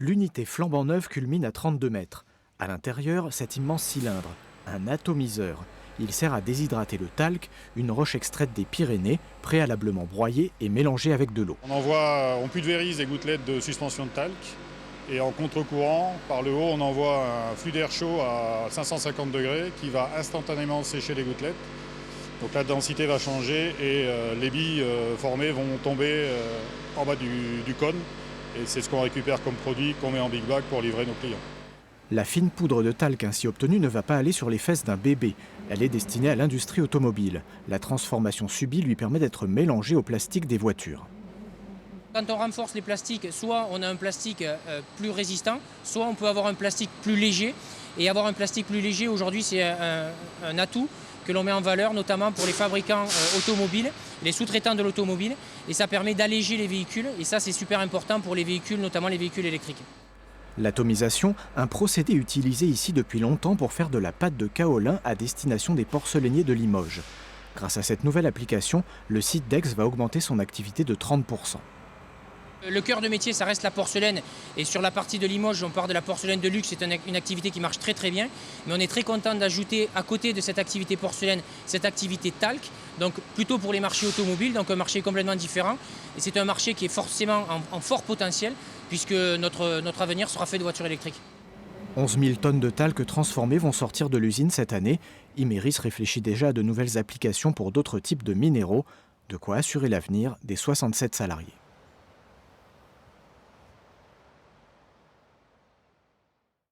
L'unité flambant neuve culmine à 32 mètres. À l'intérieur, cet immense cylindre, un atomiseur. Il sert à déshydrater le talc, une roche extraite des Pyrénées, préalablement broyée et mélangée avec de l'eau. On pulvérise des gouttelettes de suspension de talc et en contre-courant, par le haut, on envoie un flux d'air chaud à 550 degrés qui va instantanément sécher les gouttelettes. Donc la densité va changer et les billes formées vont tomber en bas du cône. Et c'est ce qu'on récupère comme produit qu'on met en big bag pour livrer nos clients. La fine poudre de talc ainsi obtenue ne va pas aller sur les fesses d'un bébé. Elle est destinée à l'industrie automobile. La transformation subie lui permet d'être mélangée au plastique des voitures. Quand on renforce les plastiques, soit on a un plastique plus résistant, soit on peut avoir un plastique plus léger. Et avoir un plastique plus léger, aujourd'hui, c'est un atout que l'on met en valeur, notamment pour les fabricants automobiles, les sous-traitants de l'automobile. Et ça permet d'alléger les véhicules. Et ça, c'est super important pour les véhicules, notamment les véhicules électriques. L'atomisation, un procédé utilisé ici depuis longtemps pour faire de la pâte de kaolin à destination des porcelainiers de Limoges. Grâce à cette nouvelle application, le site d'Aix va augmenter son activité de 30%. Le cœur de métier, ça reste la porcelaine. Et sur la partie de Limoges, on part de la porcelaine de luxe. C'est une activité qui marche très très bien. Mais on est très content d'ajouter à côté de cette activité porcelaine, cette activité talc. Donc plutôt pour les marchés automobiles, donc un marché complètement différent. Et c'est un marché qui est forcément en fort potentiel, puisque notre avenir sera fait de voitures électriques. 11 000 tonnes de talc transformées vont sortir de l'usine cette année. Imerys réfléchit déjà à de nouvelles applications pour d'autres types de minéraux. De quoi assurer l'avenir des 67 salariés.